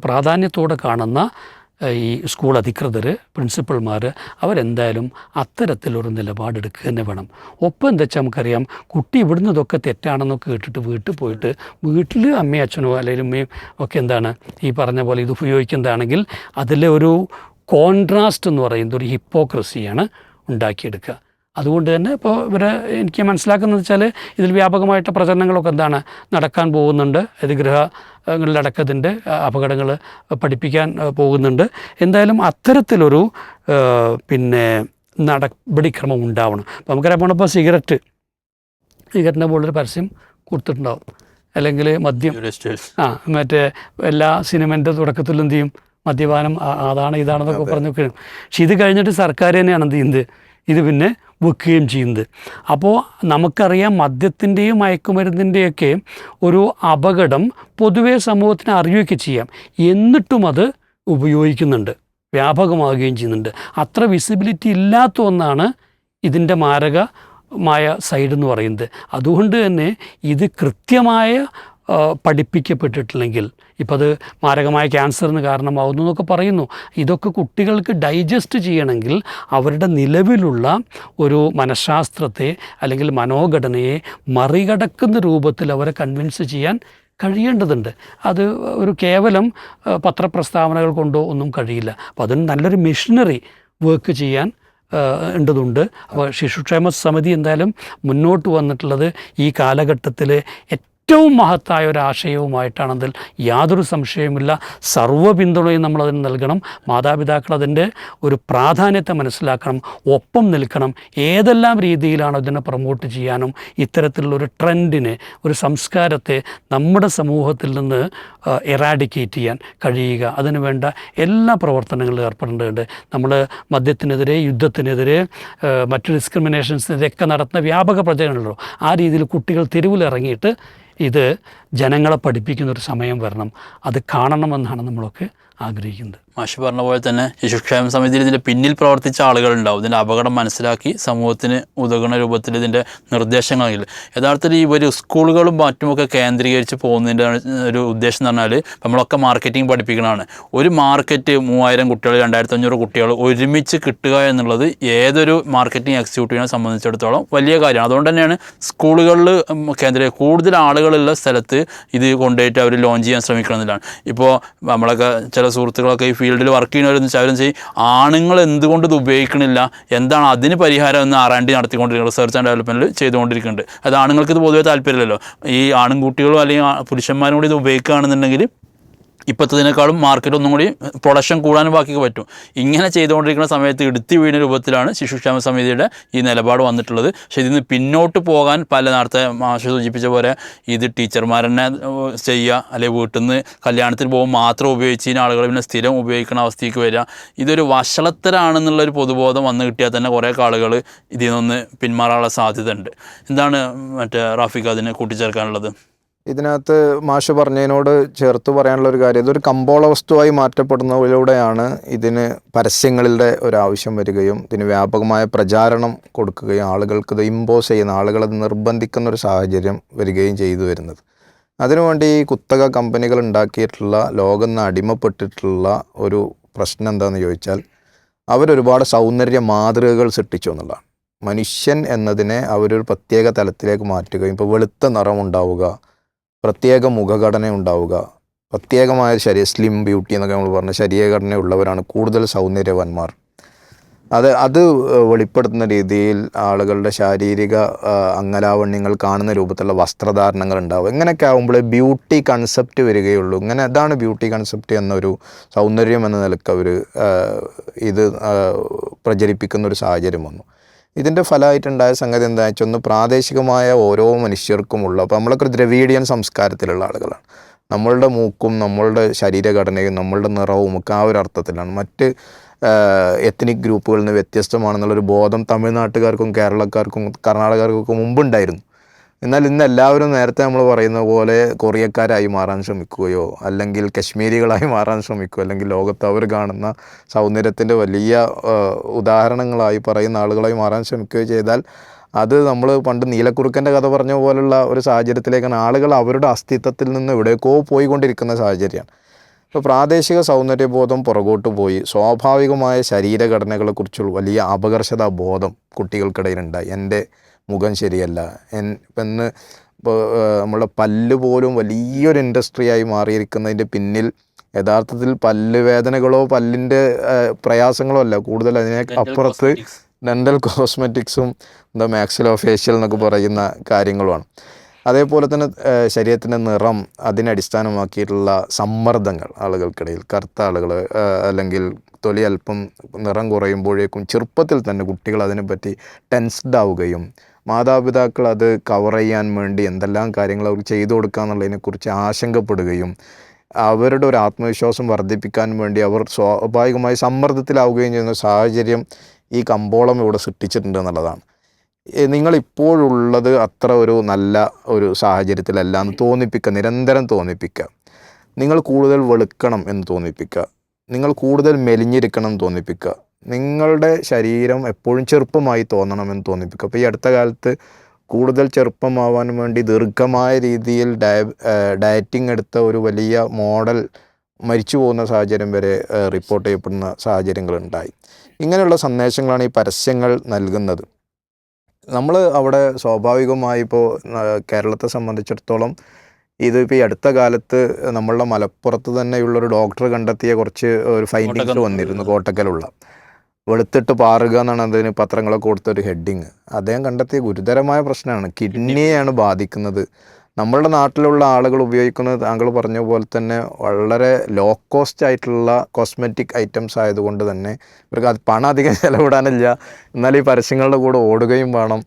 പ്രാധാന്യത്തോടെ കാണുന്ന ഈ സ്കൂൾ അധികൃതർ, പ്രിൻസിപ്പൽമാർ, അവരെന്തായാലും അത്തരത്തിലൊരു നിലപാടെടുക്കുക തന്നെ വേണം. ഒപ്പം എന്താ വെച്ചാൽ നമുക്കറിയാം, കുട്ടി ഇവിടുന്ന് ഇതൊക്കെ തെറ്റാണെന്നൊക്കെ കേട്ടിട്ട് വീട്ടിൽ പോയിട്ട് വീട്ടിൽ അമ്മയും അച്ഛനോ അല്ലെങ്കിൽ ഉമ്മയും ഒക്കെ എന്താണ് ഈ പറഞ്ഞ പോലെ ഇത് ഉപയോഗിക്കുന്നതാണെങ്കിൽ അതിലെ ഒരു കോൺട്രാസ്റ്റ് എന്ന് പറയുന്നത് ഒരു ഹിപ്പോക്രസിയാണ് ഉണ്ടാക്കിയെടുക്കുക. അതുകൊണ്ട് തന്നെ ഇപ്പോൾ എനിക്ക് മനസ്സിലാക്കുന്നത് വെച്ചാൽ ഇതിൽ വ്യാപകമായിട്ട് പ്രചരണങ്ങളൊക്കെ എന്താണ് നടക്കാൻ പോകുന്നുണ്ട്. ഇത് ഗൃഹങ്ങളിലടക്കത്തിൻ്റെ അപകടങ്ങൾ പഠിപ്പിക്കാൻ പോകുന്നുണ്ട്. എന്തായാലും അത്തരത്തിലൊരു നടപടിക്രമം ഉണ്ടാവണം. അപ്പോൾ നമുക്കറിയാം, ഇപ്പോൾ സിഗരറ്റിൻ്റെ പോലൊരു പരസ്യം കൊടുത്തിട്ടുണ്ടാവും, അല്ലെങ്കിൽ മദ്യം, മറ്റേ എല്ലാ സിനിമൻ്റെ തുടക്കത്തിലും എന്ത് ചെയ്യും, മദ്യപാനം അതാണ് ഇതാണെന്നൊക്കെ പറഞ്ഞൊക്കെ. പക്ഷെ ഇത് കഴിഞ്ഞിട്ട് സർക്കാർ തന്നെയാണ് എന്ത് ചെയ്യുന്നത്, ഇത് പിന്നെ വെക്കുകയും ചെയ്യുന്നത്. അപ്പോൾ നമുക്കറിയാം, മദ്യത്തിൻ്റെയും മയക്കുമരുന്നിൻ്റെയൊക്കെ ഒരു അപകടം പൊതുവേ സമൂഹത്തിന് അറിയുകയൊക്കെ ചെയ്യാം. എന്നിട്ടും അത് ഉപയോഗിക്കുന്നുണ്ട്, വ്യാപകമാവുകയും ചെയ്യുന്നുണ്ട്. അത്ര വിസിബിലിറ്റി ഇല്ലാത്ത ഒന്നാണ് ഇതിൻ്റെ മാരകമായ സൈഡ് എന്ന് പറയുന്നത്. അതുകൊണ്ട് തന്നെ ഇത് കൃത്യമായ പഠിപ്പിക്കപ്പെട്ടിട്ടില്ലെങ്കിൽ, ഇപ്പോൾ അത് മാരകമായ ക്യാൻസറിന് കാരണമാകുന്നു എന്നൊക്കെ പറയുന്നു. ഇതൊക്കെ കുട്ടികൾക്ക് ഡൈജസ്റ്റ് ചെയ്യണമെങ്കിൽ അവരുടെ നിലവിലുള്ള ഒരു മനഃശാസ്ത്രത്തെ അല്ലെങ്കിൽ മനോഘടനയെ മറികടക്കുന്ന രൂപത്തിൽ അവരെ കൺവിൻസ് ചെയ്യാൻ കഴിയേണ്ടതുണ്ട്. അത് ഒരു കേവലം പത്രപ്രസ്താവനകൾ കൊണ്ടോ ഒന്നും കഴിയില്ല. അപ്പോൾ അതിന് നല്ലൊരു മിഷനറി വർക്ക് ചെയ്യാൻ ഉണ്ടതുണ്ട്. അപ്പോൾ ശിശുക്ഷേമ സമിതി എന്തായാലും മുന്നോട്ട് വന്നിട്ടുള്ളത് ഈ കാലഘട്ടത്തിൽ ഏറ്റവും മഹത്തായ ഒരു ആശയവുമായിട്ടാണെന്നതിൽ യാതൊരു സംശയവുമില്ല. സർവ്വ പിന്തുണയും നമ്മളതിന് നൽകണം. മാതാപിതാക്കൾ അതിൻ്റെ ഒരു പ്രാധാന്യത്തെ മനസ്സിലാക്കണം, ഒപ്പം നിൽക്കണം. ഏതെല്ലാം രീതിയിലാണ് അതിനെ പ്രൊമോട്ട് ചെയ്യാനും ഇത്തരത്തിലുള്ളൊരു ട്രെൻഡിനെ, ഒരു സംസ്കാരത്തെ നമ്മുടെ സമൂഹത്തിൽ നിന്ന് എറാഡിക്കേറ്റ് ചെയ്യാൻ കഴിയുക, അതിനു വേണ്ട എല്ലാ പ്രവർത്തനങ്ങളിലും ഏർപ്പെടേണ്ടതുണ്ട്. നമ്മൾ മദ്യത്തിനെതിരെ, യുദ്ധത്തിനെതിരെ, മറ്റു ഡിസ്ക്രിമിനേഷൻസിനെതിരെയൊക്കെ നടത്തുന്ന വ്യാപക പ്രചരണങ്ങളോ ആ രീതിയിൽ കുട്ടികൾ തെരുവിലിറങ്ങിയിട്ട് ഇത് ജനങ്ങളെ പഠിപ്പിക്കുന്നൊരു സമയം വരണം. അത് കാണണമെന്നാണ് നമ്മളൊക്കെ ആഗ്രഹിക്കുന്നത്. മാഷ് പറഞ്ഞ പോലെ തന്നെ ശിശുക്ഷേമ സമിതിയിൽ ഇതിൻ്റെ പിന്നിൽ പ്രവർത്തിച്ച ആളുകളുണ്ടാവും. ഇതിൻ്റെ അപകടം മനസ്സിലാക്കി സമൂഹത്തിന് ഉതകുന്ന രൂപത്തിൽ ഇതിൻ്റെ നിർദ്ദേശങ്ങളിൽ യഥാർത്ഥത്തിൽ ഇവർ സ്കൂളുകളും മറ്റുമൊക്കെ കേന്ദ്രീകരിച്ച് പോകുന്നതിൻ്റെ ഒരു ഉദ്ദേശം എന്ന് പറഞ്ഞാൽ നമ്മളൊക്കെ മാർക്കറ്റിംഗ് പഠിപ്പിക്കണതാണ്. ഒരു മാർക്കറ്റ് 3000 കുട്ടികൾ, 2500 കുട്ടികൾ ഒരുമിച്ച് കിട്ടുക എന്നുള്ളത് ഏതൊരു മാർക്കറ്റിംഗ് എക്സിക്യൂട്ടീവിനെ സംബന്ധിച്ചിടത്തോളം വലിയ കാര്യമാണ്. അതുകൊണ്ട് തന്നെയാണ് സ്കൂളുകളിൽ കൂടുതൽ ആളുകളുള്ള സ്ഥലത്ത് ഇത് കൊണ്ടുപോയിട്ട് അവർ ലോഞ്ച് ചെയ്യാൻ ശ്രമിക്കണമെന്നില്ലാണ്. ഇപ്പോൾ നമ്മളൊക്കെ ചില സുഹൃത്തുക്കളൊക്കെ ഈ ഫീൽഡിൽ വർക്ക് ചെയ്യുന്നവരെന്ന് വെച്ചാൽ അവരും ചെയ്യും ആണുങ്ങൾ എന്തുകൊണ്ട് ഇത് ഉപയോഗിക്കണില്ല, എന്താണ് അതിന് പരിഹാരം എന്ന് R&D നടത്തിക്കൊണ്ടിരിക്കുന്നത്, റിസർച്ച് ആൻഡ് ഡെവലപ്മെൻറ്റിൽ ചെയ്തുകൊണ്ടിരിക്കുന്നുണ്ട്. അത് ആണുങ്ങൾക്ക് ഇത് പൊതുവെ താല്പര്യമില്ലല്ലോ. ഈ ആൺകുട്ടികളും അല്ലെങ്കിൽ പുരുഷന്മാരും കൂടി ഇത് ഉപയോഗിക്കുകയാണെന്നുണ്ടെങ്കിൽ ഇപ്പോഴത്തേതിനേക്കാളും മാർക്കറ്റ് ഒന്നും കൂടി പ്രൊഡക്ഷൻ കൂടാനും ബാക്കിയൊക്കെ പറ്റും. ഇങ്ങനെ ചെയ്തുകൊണ്ടിരിക്കുന്ന സമയത്ത് എടുത്തി വീണ രൂപത്തിലാണ് ശിശുക്ഷേമ സമിതിയുടെ ഈ നിലപാട് വന്നിട്ടുള്ളത്. പക്ഷേ ഇതിന് പിന്നോട്ട് പോകാൻ നേരത്തെ മാഷ് സൂചിപ്പിച്ച പോലെ ഇത് ടീച്ചർമാർ തന്നെ ചെയ്യുക, അല്ലെങ്കിൽ വീട്ടിൽ നിന്ന് കല്യാണത്തിന് പോകുമ്പോൾ മാത്രം ഉപയോഗിച്ചതിന് ആളുകൾ പിന്നെ സ്ഥിരം ഉപയോഗിക്കുന്ന അവസ്ഥയ്ക്ക് വരിക, ഇതൊരു വഷളത്തരാണെന്നുള്ളൊരു പൊതുബോധം വന്നു കിട്ടിയാൽ തന്നെ കുറേ ആളുകൾ ഇതിൽ നിന്ന് പിന്മാറാനുള്ള സാധ്യത ഉണ്ട്. എന്താണ് റാഫിക്ക് അതിന് കൂട്ടിച്ചേർക്കാനുള്ളത്? ഇതിനകത്ത് മാഷ് പറഞ്ഞതിനോട് ചേർത്ത് പറയാനുള്ള ഒരു കാര്യം, ഇതൊരു കമ്പോള വസ്തുവായി മാറ്റപ്പെടുന്നതിലൂടെയാണ് ഇതിന് പരസ്യങ്ങളുടെ ഒരാവശ്യം വരികയും ഇതിന് വ്യാപകമായ പ്രചാരണം കൊടുക്കുകയും ആളുകൾക്ക് ഇമ്പോസ് ചെയ്യുന്ന, ആളുകളത് നിർബന്ധിക്കുന്ന ഒരു സാഹചര്യം വരികയും ചെയ്തു വരുന്നത്. അതിനുവേണ്ടി ഈ കുത്തക കമ്പനികൾ ഉണ്ടാക്കിയിട്ടുള്ള, ലോകം അടിമപ്പെട്ടിട്ടുള്ള ഒരു പ്രശ്നം എന്താണെന്ന് ചോദിച്ചാൽ അവരൊരുപാട് സൗന്ദര്യ മാതൃകകൾ സൃഷ്ടിച്ചു എന്നുള്ളതാണ്. മനുഷ്യൻ എന്നതിനെ അവരൊരു പ്രത്യേക തലത്തിലേക്ക് മാറ്റുകയും, ഇപ്പോൾ വെളുത്ത നിറം ഉണ്ടാവുക, പ്രത്യേക മുഖഘടന ഉണ്ടാവുക, പ്രത്യേകമായ സ്ലിം ബ്യൂട്ടി എന്നൊക്കെ നമ്മൾ പറഞ്ഞ ശരീരഘടനയുള്ളവരാണ് കൂടുതൽ സൗന്ദര്യവാന്മാർ. അത് വെളിപ്പെടുത്തുന്ന രീതിയിൽ ആളുകളുടെ ശാരീരിക അംഗലാവണ്യങ്ങൾ കാണുന്ന രൂപത്തിലുള്ള വസ്ത്രധാരണങ്ങൾ ഉണ്ടാവും. ഇങ്ങനെയൊക്കെ ആകുമ്പോൾ ബ്യൂട്ടി കൺസെപ്റ്റ് വരികയുള്ളൂ. ഇങ്ങനെ അതാണ് ബ്യൂട്ടി കൺസെപ്റ്റ് എന്നൊരു സൗന്ദര്യം എന്ന നിലക്ക് അവർ ഇത് പ്രചരിപ്പിക്കുന്നൊരു സാഹചര്യം വന്നു. ഇതിൻ്റെ ഫലമായിട്ടുണ്ടായ സംഗതി എന്താ വെച്ചാൽ, ഒന്ന് പ്രാദേശികമായ ഓരോ മനുഷ്യർക്കുമുള്ള, അപ്പോൾ നമ്മളൊക്കെ ഒരു ദ്രവീഡിയൻ സംസ്കാരത്തിലുള്ള ആളുകളാണ്. നമ്മളുടെ മൂക്കും നമ്മളുടെ ശരീരഘടനയും നമ്മളുടെ നിറവും ഒക്കെ ആ ഒരു അർത്ഥത്തിലാണ്. മറ്റ് എത്നിക് ഗ്രൂപ്പുകളിൽ നിന്ന് വ്യത്യസ്തമാണെന്നുള്ളൊരു ബോധം തമിഴ്നാട്ടുകാർക്കും കേരളക്കാർക്കും കർണാടകക്കാർക്കൊക്കെ മുമ്പുണ്ടായിരുന്നു. എന്നാൽ ഇന്ന് എല്ലാവരും നേരത്തെ നമ്മൾ പറയുന്ന പോലെ കൊറിയക്കാരായി മാറാൻ ശ്രമിക്കുകയോ അല്ലെങ്കിൽ കശ്മീരികളായി മാറാൻ ശ്രമിക്കുകയോ അല്ലെങ്കിൽ ലോകത്ത് അവർ കാണുന്ന സൗന്ദര്യത്തിൻ്റെ വലിയ ഉദാഹരണങ്ങളായി പറയുന്ന ആളുകളായി മാറാൻ ശ്രമിക്കുകയോ ചെയ്താൽ അത് നമ്മൾ പണ്ട് നീലക്കുറുക്കൻ്റെ കഥ പറഞ്ഞ പോലുള്ള ഒരു സാഹചര്യത്തിലേക്കാണ് ആളുകൾ അവരുടെ അസ്തിത്വത്തിൽ നിന്ന് എവിടേക്കോ പോയിക്കൊണ്ടിരിക്കുന്ന സാഹചര്യമാണ്. ഇപ്പോൾ പ്രാദേശിക സൗന്ദര്യബോധം പുറകോട്ട് പോയി സ്വാഭാവികമായ ശരീരഘടനകളെക്കുറിച്ചുള്ള വലിയ അപകർഷതാ ബോധം കുട്ടികൾക്കിടയിലുണ്ടായി. എൻ്റെ മുഖം ശരിയല്ല എന്ന് ഇപ്പോൾ നമ്മളുടെ പല്ല് പോലും വലിയൊരു ഇൻഡസ്ട്രിയായി മാറിയിരിക്കുന്നതിൻ്റെ പിന്നിൽ യഥാർത്ഥത്തിൽ പല്ല് വേദനകളോ പല്ലിൻ്റെ പ്രയാസങ്ങളോ അല്ല, കൂടുതൽ അതിനെ അപ്പുറത്ത് ഡെൻ്റൽ കോസ്മെറ്റിക്സും മാക്സിലോ ഫേഷ്യൽ എന്നൊക്കെ പറയുന്ന കാര്യങ്ങളുമാണ്. അതേപോലെ തന്നെ ശരീരത്തിൻ്റെ നിറം അതിനടിസ്ഥാനമാക്കിയിട്ടുള്ള സമ്മർദ്ദങ്ങൾ ആളുകൾക്കിടയിൽ, കറുത്ത ആളുകൾ അല്ലെങ്കിൽ തൊലി അല്പം നിറം കുറയുമ്പോഴേക്കും ചെറുപ്പത്തിൽ തന്നെ കുട്ടികൾ അതിനെപ്പറ്റി ടെൻസ്ഡ് ആവുകയും മാതാപിതാക്കൾ അത് കവർ ചെയ്യാൻ വേണ്ടി എന്തെല്ലാം കാര്യങ്ങൾ അവർ ചെയ്തു കൊടുക്കുക എന്നുള്ളതിനെക്കുറിച്ച് ആശങ്കപ്പെടുകയും അവരുടെ ഒരു ആത്മവിശ്വാസം വർദ്ധിപ്പിക്കാൻ വേണ്ടി അവർ സ്വാഭാവികമായി സമ്മർദ്ദത്തിലാവുകയും ചെയ്യുന്ന സാഹചര്യം ഈ കമ്പോളം ഇവിടെ സൃഷ്ടിച്ചിട്ടുണ്ട് എന്നുള്ളതാണ്. നിങ്ങളിപ്പോഴുള്ളത് അത്ര ഒരു നല്ല ഒരു സാഹചര്യത്തിലല്ല എന്ന് തോന്നിപ്പിക്കുക, നിരന്തരം തോന്നിപ്പിക്കുക. നിങ്ങൾ കൂടുതൽ വെളുക്കണം എന്ന് തോന്നിപ്പിക്കുക, നിങ്ങൾ കൂടുതൽ മെലിഞ്ഞിരിക്കണം എന്ന് തോന്നിപ്പിക്കുക, നിങ്ങളുടെ ശരീരം എപ്പോഴും ചെറുപ്പമായി തോന്നണമെന്ന് തോന്നിപ്പിക്കുക. അപ്പോൾ ഈ അടുത്ത കാലത്ത് കൂടുതൽ ചെറുപ്പമാവാൻ വേണ്ടി ദീർഘമായ രീതിയിൽ ഡയറ്റിംഗ് എടുത്ത ഒരു വലിയ മോഡൽ മരിച്ചു പോകുന്ന സാഹചര്യം വരെ റിപ്പോർട്ട് ചെയ്യപ്പെടുന്ന സാഹചര്യങ്ങളുണ്ടായി. ഇങ്ങനെയുള്ള സന്ദേശങ്ങളാണ് ഈ പരസ്യങ്ങൾ നൽകുന്നത്. നമ്മൾ അവിടെ സ്വാഭാവികമായി ഇപ്പോൾ കേരളത്തെ സംബന്ധിച്ചിടത്തോളം ഇതിപ്പോൾ ഈ അടുത്ത കാലത്ത് നമ്മളുടെ മലപ്പുറത്ത് തന്നെയുള്ളൊരു ഡോക്ടർ കണ്ടെത്തിയ കുറച്ച് ഒരു ഫൈൻഡിങ്സ് വന്നിരുന്നു. കോട്ടക്കലുള്ള വെളുത്തിട്ട് പാറുക എന്നാണ് അതിന് പത്രങ്ങളൊക്കെ കൊടുത്തൊരു ഹെഡിങ്. അദ്ദേഹം കണ്ടെത്തിയ ഗുരുതരമായ പ്രശ്നമാണ്. കിഡ്നിയെയാണ് ബാധിക്കുന്നത്. നമ്മളുടെ നാട്ടിലുള്ള ആളുകൾ ഉപയോഗിക്കുന്നത് താങ്കൾ പറഞ്ഞ പോലെ തന്നെ വളരെ ലോ കോസ്റ്റ് ആയിട്ടുള്ള കോസ്മെറ്റിക് ഐറ്റംസ് ആയതുകൊണ്ട് തന്നെ ഇവർക്ക് അത് പണം അധികം ചിലവിടാനില്ല. എന്നാൽ ഈ പരസ്യങ്ങളുടെ കൂടെ ഓടുകയും വേണം.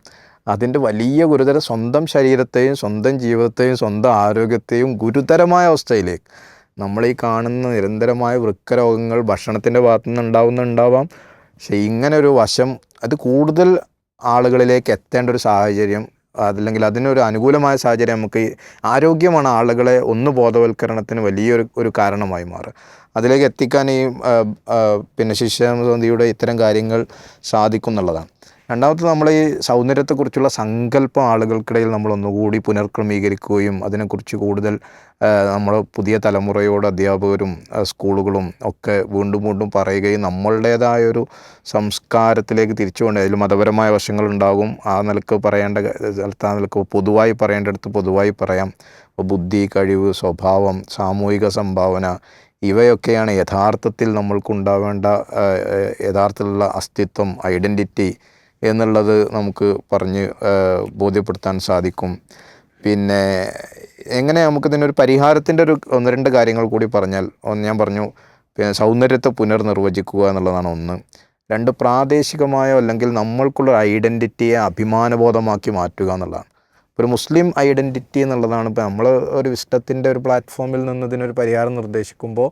അതിൻ്റെ വലിയ ഗുരുതര സ്വന്തം ശരീരത്തെയും സ്വന്തം ജീവിതത്തെയും സ്വന്തം ആരോഗ്യത്തെയും ഗുരുതരമായ അവസ്ഥയിലേക്ക് നമ്മൾ ഈ കാണുന്ന നിരന്തരമായ വൃക്കരോഗങ്ങൾ ഭക്ഷണത്തിൻ്റെ ഭാഗത്തു നിന്ന് ഉണ്ടാവാം. പക്ഷേ ഇങ്ങനെ ഒരു വശം അത് കൂടുതൽ ആളുകളിലേക്ക് എത്തേണ്ട ഒരു സാഹചര്യം, അതല്ലെങ്കിൽ അതിനൊരു അനുകൂലമായ സാഹചര്യം നമുക്ക് ആരോഗ്യമാണ് ആളുകളെ ഒന്ന് ബോധവൽക്കരണത്തിന് വലിയൊരു കാരണമായി മാറുക. അതിലേക്ക് എത്തിക്കാൻ ഈ ശിശുസന്ധിയുടെ ഇത്തരം കാര്യങ്ങൾ സാധിക്കും എന്നുള്ളതാണ്. രണ്ടാമത്തെ നമ്മൾ ഈ സൗന്ദര്യത്തെക്കുറിച്ചുള്ള സങ്കല്പം ആളുകൾക്കിടയിൽ നമ്മൾ ഒന്നുകൂടി പുനർക്രമീകരിക്കുകയും അതിനെക്കുറിച്ച് കൂടുതൽ നമ്മൾ പുതിയ തലമുറയോട് അധ്യാപകരും സ്കൂളുകളും ഒക്കെ വീണ്ടും പറയുകയും നമ്മളുടേതായൊരു സംസ്കാരത്തിലേക്ക് തിരിച്ചുകൊണ്ട് അതിൽ മതപരമായ വശങ്ങളുണ്ടാകും. ആ നിലക്ക് പറയേണ്ട സ്ഥലത്ത് ആ നിലക്ക് പൊതുവായി പറയേണ്ടടുത്ത് പൊതുവായി പറയാം. ബുദ്ധി, കഴിവ്, സ്വഭാവം, സാമൂഹിക സംഭാവന ഇവയൊക്കെയാണ് യഥാർത്ഥത്തിൽ നമ്മൾക്കുണ്ടാവേണ്ട യഥാർത്ഥത്തിലുള്ള അസ്തിത്വം, ഐഡൻറ്റിറ്റി എന്നുള്ളത് നമുക്ക് പറഞ്ഞ് ബോധ്യപ്പെടുത്താൻ സാധിക്കും. പിന്നെ എങ്ങനെ നമുക്കിതിനൊരു പരിഹാരത്തിൻ്റെ ഒന്ന് രണ്ട് കാര്യങ്ങൾ കൂടി പറഞ്ഞാൽ, ഞാൻ പറഞ്ഞു പിന്നെ സൗന്ദര്യത്തെ പുനർനിർവചിക്കുക എന്നുള്ളതാണ് ഒന്ന്. രണ്ട്, പ്രാദേശികമായോ അല്ലെങ്കിൽ നമ്മൾക്കുള്ള ഐഡൻറ്റിറ്റിയെ അഭിമാനബോധമാക്കി മാറ്റുക എന്നുള്ളതാണ്. ഒരു മുസ്ലിം ഐഡൻറ്റിറ്റി എന്നുള്ളതാണ് ഇപ്പോൾ നമ്മൾ ഒരു വിസ്റ്റത്തിൻ്റെ ഒരു പ്ലാറ്റ്ഫോമിൽ നിന്ന് ഇതിനൊരു പരിഹാരം നിർദ്ദേശിക്കുമ്പോൾ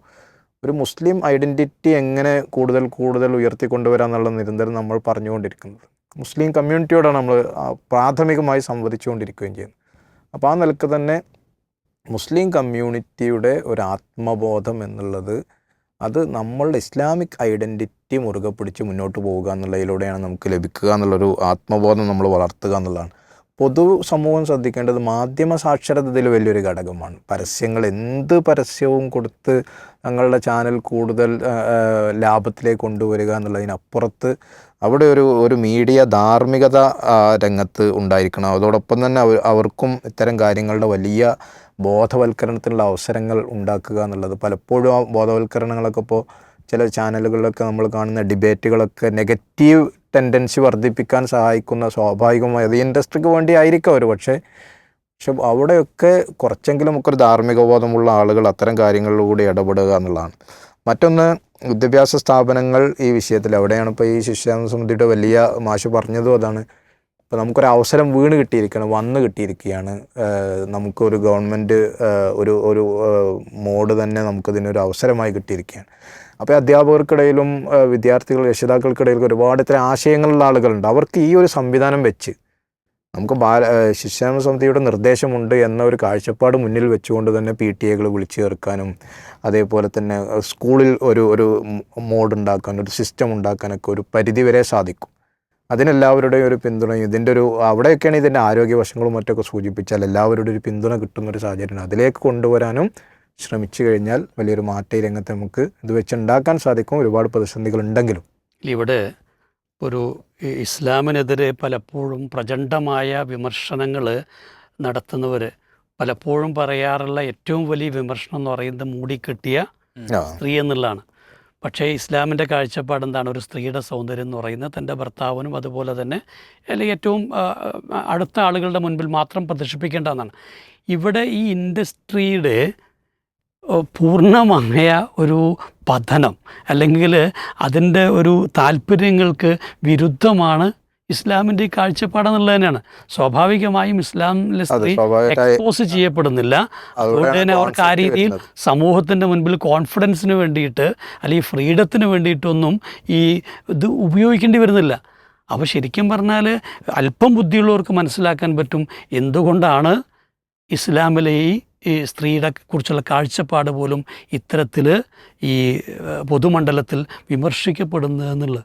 ഒരു മുസ്ലിം ഐഡൻറ്റിറ്റി എങ്ങനെ കൂടുതൽ ഉയർത്തിക്കൊണ്ടുവരാം എന്നുള്ളത് നിരന്തരം നമ്മൾ പറഞ്ഞുകൊണ്ടിരിക്കുന്നത്. മുസ്ലിം കമ്മ്യൂണിറ്റിയോടാണ് നമ്മൾ പ്രാഥമികമായി സംവദിച്ചുകൊണ്ടിരിക്കുകയും ചെയ്യുന്നത്. അപ്പോൾ ആ നിലക്ക് തന്നെ മുസ്ലിം കമ്മ്യൂണിറ്റിയുടെ ഒരു ആത്മബോധം എന്നുള്ളത് അത് നമ്മളുടെ ഇസ്ലാമിക് ഐഡൻറ്റിറ്റി മുറുകെ പിടിച്ച് മുന്നോട്ട് പോവുക എന്നുള്ളതിലൂടെയാണ് നമുക്ക് ലഭിക്കുക എന്നുള്ളൊരു ആത്മബോധം നമ്മൾ വളർത്തുക എന്നുള്ളതാണ്. പൊതു സമൂഹം ശ്രദ്ധിക്കേണ്ടത് മാധ്യമ സാക്ഷരത ഇതിൽ വലിയൊരു ഘടകമാണ്. എന്ത് പരസ്യവും കൊടുത്ത് തങ്ങളുടെ ചാനൽ കൂടുതൽ ലാഭത്തിലേക്ക് കൊണ്ടുവരിക എന്നുള്ളതിനപ്പുറത്ത് അവിടെ ഒരു മീഡിയ ധാർമ്മികത രംഗത്ത് ഉണ്ടായിരിക്കണം. അതോടൊപ്പം തന്നെ അവർക്കും ഇത്തരം കാര്യങ്ങളുടെ വലിയ ബോധവൽക്കരണത്തിനുള്ള അവസരങ്ങൾ ഉണ്ടാക്കുക എന്നുള്ളത്. പലപ്പോഴും ആ ബോധവൽക്കരണങ്ങളൊക്കെ ഇപ്പോൾ ചില ചാനലുകളിലൊക്കെ നമ്മൾ കാണുന്ന ഡിബേറ്റുകളൊക്കെ നെഗറ്റീവ് ടെൻഡൻസി വർദ്ധിപ്പിക്കാൻ സഹായിക്കുന്ന, സ്വാഭാവികമായി അത് ഇൻഡസ്ട്രിക്ക് വേണ്ടി ആയിരിക്കും അവർ, പക്ഷേ അവിടെയൊക്കെ കുറച്ചെങ്കിലും നമുക്കൊരു ധാർമ്മിക ബോധമുള്ള ആളുകൾ അത്തരം കാര്യങ്ങളിലൂടെ ഇടപെടുക എന്നുള്ളതാണ്. മറ്റൊന്ന്, വിദ്യാഭ്യാസ സ്ഥാപനങ്ങൾ ഈ വിഷയത്തിൽ എവിടെയാണ് ഇപ്പോൾ ഈ ശിശുസന്ധിയുടെ വലിയ മാഷ് പറഞ്ഞതും അതാണ്. ഇപ്പോൾ നമുക്കൊരു അവസരം വന്നു കിട്ടിയിരിക്കുകയാണ്. നമുക്കൊരു ഗവൺമെൻറ് ഒരു മോഡ് തന്നെ നമുക്കിതിനൊരു അവസരമായി കിട്ടിയിരിക്കുകയാണ്. അപ്പോൾ അധ്യാപകർക്കിടയിലും രക്ഷിതാക്കൾക്കിടയിലും ഒരുപാട് ഇത്തരം ആശയങ്ങളുള്ള ആളുകളുണ്ട്. അവർക്ക് ഈ ഒരു സംവിധാനം വെച്ച് നമുക്ക് ശിശുസന്ധിയുടെ നിർദ്ദേശമുണ്ട് എന്ന ഒരു കാഴ്ചപ്പാട് മുന്നിൽ വെച്ചുകൊണ്ട് തന്നെ PTA വിളിച്ചു ചേർക്കാനും അതേപോലെ തന്നെ സ്കൂളിൽ ഒരു മോഡ് ഉണ്ടാക്കാൻ, ഒരു സിസ്റ്റം ഉണ്ടാക്കാനൊക്കെ ഒരു പരിധിവരെ സാധിക്കും. അതിനെല്ലാവരുടെയും ഒരു പിന്തുണയും ഇതിൻ്റെ അവിടെയൊക്കെയാണ് ഇതിൻ്റെ ആരോഗ്യവശങ്ങളും മറ്റൊക്കെ സൂചിപ്പിച്ചാൽ എല്ലാവരുടെയും ഒരു പിന്തുണ കിട്ടുന്നൊരു സാഹചര്യമാണ്. അതിലേക്ക് കൊണ്ടുവരാനും ശ്രമിച്ചു കഴിഞ്ഞാൽ വലിയൊരു മാറ്റ രംഗത്ത് നമുക്ക് ഇത് വെച്ചുണ്ടാക്കാൻ സാധിക്കും, ഒരുപാട് പ്രതിസന്ധികൾ ഉണ്ടെങ്കിലും. ഇവിടെ ഒരു ഇസ്ലാമിനെതിരെ പലപ്പോഴും പ്രചണ്ഡമായ വിമർശനങ്ങൾ നടത്തുന്നവർ പലപ്പോഴും പറയാറുള്ള ഏറ്റവും വലിയ വിമർശനം എന്ന് പറയുന്നത് മൂടിക്കെട്ടിയ സ്ത്രീ എന്നുള്ളതാണ്. പക്ഷേ ഇസ്ലാമിൻ്റെ കാഴ്ചപ്പാട് എന്താണ്? ഒരു സ്ത്രീയുടെ സൗന്ദര്യം എന്ന് പറയുന്നത് തൻ്റെ ഭർത്താവിനും അതുപോലെ തന്നെ അല്ലെങ്കിൽ ഏറ്റവും അടുത്ത ആളുകളുടെ മുൻപിൽ മാത്രം പ്രദർശിപ്പിക്കേണ്ടതെന്നാണ്. ഇവിടെ ഈ ഇൻഡസ്ട്രിയുടെ പൂർണ്ണമായ ഒരു പതനം അല്ലെങ്കിൽ അതിൻ്റെ ഒരു താല്പര്യങ്ങൾക്ക് വിരുദ്ധമാണ് ഇസ്ലാമിൻ്റെ ഈ കാഴ്ചപ്പാടെന്നുള്ളത് തന്നെയാണ്. സ്വാഭാവികമായും ഇസ്ലാമിലെ സ്ത്രീ എക്സ്പോസ് ചെയ്യപ്പെടുന്നില്ല. അതുകൊണ്ട് തന്നെ അവർക്ക് ആ രീതിയിൽ സമൂഹത്തിൻ്റെ മുൻപിൽ കോൺഫിഡൻസിന് വേണ്ടിയിട്ട് അല്ലെങ്കിൽ ഫ്രീഡത്തിന് വേണ്ടിയിട്ടൊന്നും ഇത് ഉപയോഗിക്കേണ്ടി വരുന്നില്ല. അപ്പോൾ ശരിക്കും പറഞ്ഞാൽ അല്പം ബുദ്ധിയുള്ളവർക്ക് മനസ്സിലാക്കാൻ പറ്റും എന്തുകൊണ്ടാണ് ഇസ്ലാമിലെ ഈ സ്ത്രീയുടെ കുറിച്ചുള്ള കാഴ്ചപ്പാട് പോലും ഇത്തരത്തിൽ ഈ പൊതുമണ്ഡലത്തിൽ വിമർശിക്കപ്പെടുന്നത് എന്നുള്ളത്.